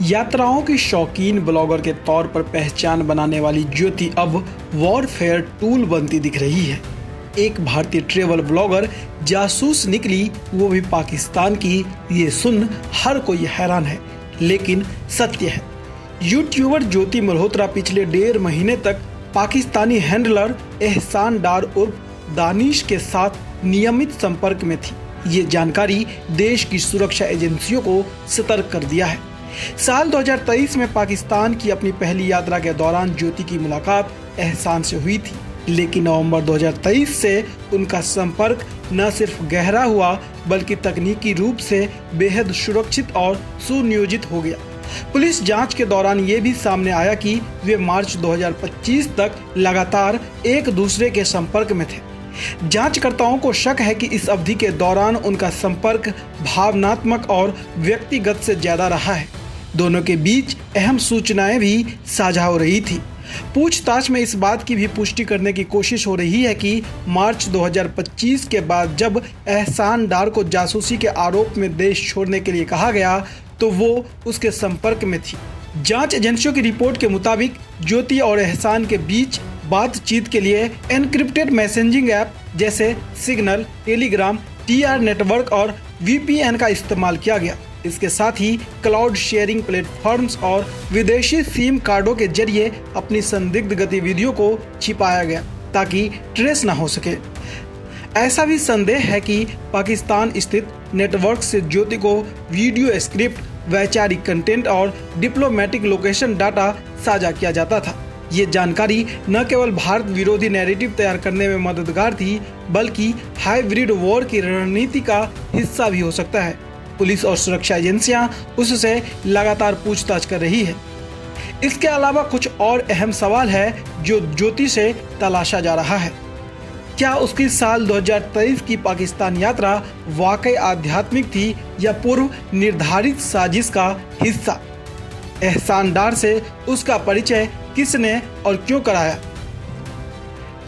यात्राओं की शौकीन ब्लॉगर के तौर पर पहचान बनाने वाली ज्योति अब वॉरफेयर टूल बनती दिख रही है। एक भारतीय ट्रैवल ब्लॉगर जासूस निकली, वो भी पाकिस्तान की। ये सुन हर कोई हैरान है, लेकिन सत्य है। यूट्यूबर ज्योति मल्होत्रा पिछले 1.5 महीने तक पाकिस्तानी हैंडलर एहसान डार उर्फ दानिश के साथ नियमित संपर्क में थी। ये जानकारी देश की सुरक्षा एजेंसियों को सतर्क कर दिया है। साल 2023 में पाकिस्तान की अपनी पहली यात्रा के दौरान ज्योति की मुलाकात एहसान से हुई थी, लेकिन नवंबर 2023 से उनका संपर्क न सिर्फ गहरा हुआ बल्कि तकनीकी रूप से बेहद सुरक्षित और सुनियोजित हो गया। पुलिस जांच के दौरान ये भी सामने आया कि वे मार्च 2025 तक लगातार एक दूसरे के संपर्क में थे। जांचकर्ताओं को शक है कि इस अवधि के दौरान उनका संपर्क भावनात्मक और व्यक्तिगत से ज्यादा रहा है। दोनों के बीच अहम सूचनाएं भी साझा हो रही थी। पूछताछ में इस बात की भी पुष्टि करने की कोशिश हो रही है कि मार्च 2025 के बाद जब एहसान डार को जासूसी के आरोप में देश छोड़ने के लिए कहा गया तो वो उसके संपर्क में थी। जांच एजेंसियों की रिपोर्ट के मुताबिक ज्योति और एहसान के बीच बातचीत के लिए एनक्रिप्टेड मैसेजिंग ऐप जैसे सिग्नल, टेलीग्राम, टीआर नेटवर्क और वीपीएन का इस्तेमाल किया गया। इसके साथ ही क्लाउड शेयरिंग प्लेटफॉर्म्स और विदेशी सिम कार्डों के जरिए अपनी संदिग्ध गतिविधियों को छिपाया गया ताकि ट्रेस न हो सके। ऐसा भी संदेह है कि पाकिस्तान स्थित नेटवर्क से ज्योति को वीडियो स्क्रिप्ट, वैचारिक कंटेंट और डिप्लोमेटिक लोकेशन डाटा साझा किया जाता था। ये जानकारी न केवल भारत विरोधी नैरेटिव तैयार करने में मददगार थी, बल्कि हाइब्रिड वॉर की रणनीति का हिस्सा भी हो सकता है। पुलिस और सुरक्षा एजेंसियां उससे लगातार पूछताछ कर रही है। इसके अलावा कुछ और अहम सवाल है जो ज्योति से तलाशा जा रहा है। क्या उसकी साल 2023 की पाकिस्तान यात्रा वाकई आध्यात्मिक थी या पूर्व निर्धारित साजिश का हिस्सा? एहसान डार से उसका परिचय किसने और क्यों कराया?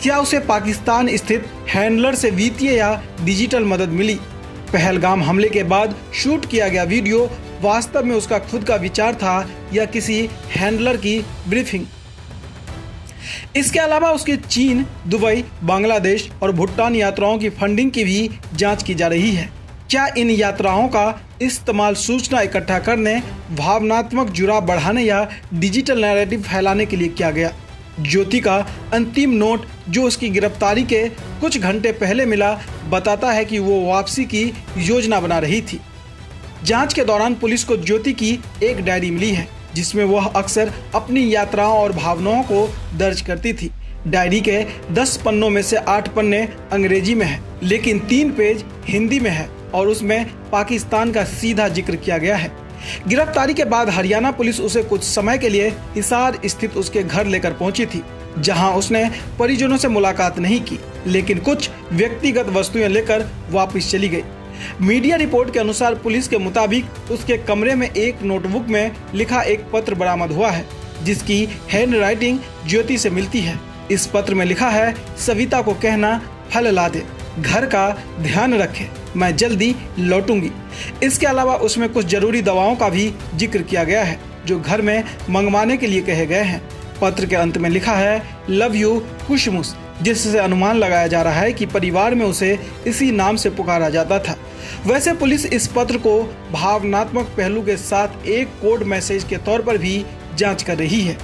क्या उसे पाकिस्तान स्थित हैंडलर से वित्तीय या डिजिटल मदद मिली? पहलगाम हमले के बाद शूट किया गया वीडियो वास्तव में उसका खुद का विचार था या किसी हैंडलर की ब्रीफिंग? इसके अलावा उसके चीन, दुबई, बांग्लादेश और भूटान यात्राओं की फंडिंग की भी जांच की जा रही है। क्या इन यात्राओं का इस्तेमाल सूचना इकट्ठा करने, भावनात्मक जुड़ाव बढ़ाने या डिजिटल नैरेटिव फैलाने के लिए किया गया? ज्योति का अंतिम नोट जो उसकी गिरफ्तारी के कुछ घंटे पहले मिला बताता है कि वो वापसी की योजना बना रही थी। जांच के दौरान पुलिस को ज्योति की एक डायरी मिली है जिसमें वह अक्सर अपनी यात्राओं और भावनाओं को दर्ज करती थी। डायरी के 10 पन्नों में से 8 पन्ने अंग्रेजी में है, लेकिन 3 पेज हिंदी में है और उसमें पाकिस्तान का सीधा जिक्र किया गया है। गिरफ्तारी के बाद हरियाणा पुलिस उसे कुछ समय के लिए हिसार स्थित उसके घर लेकर पहुंची थी, जहां उसने परिजनों से मुलाकात नहीं की, लेकिन कुछ व्यक्तिगत वस्तुएं लेकर वापस चली गई। मीडिया रिपोर्ट के अनुसार पुलिस के मुताबिक उसके कमरे में एक नोटबुक में लिखा एक पत्र बरामद हुआ है, जिसकी हैंड राइटिंग ज्योति से मिलती है। इस पत्र में लिखा है, सविता को कहना फल ला दे, घर का ध्यान रखे, मैं जल्दी लौटूंगी। इसके अलावा उसमें कुछ जरूरी दवाओं का भी जिक्र किया गया है जो घर में मंगवाने के लिए कहे गए हैं। पत्र के अंत में लिखा है, लव यू खुशमुश, जिससे अनुमान लगाया जा रहा है कि परिवार में उसे इसी नाम से पुकारा जाता था। वैसे पुलिस इस पत्र को भावनात्मक पहलू के साथ एक कोड मैसेज के तौर पर भी जांच कर रही है।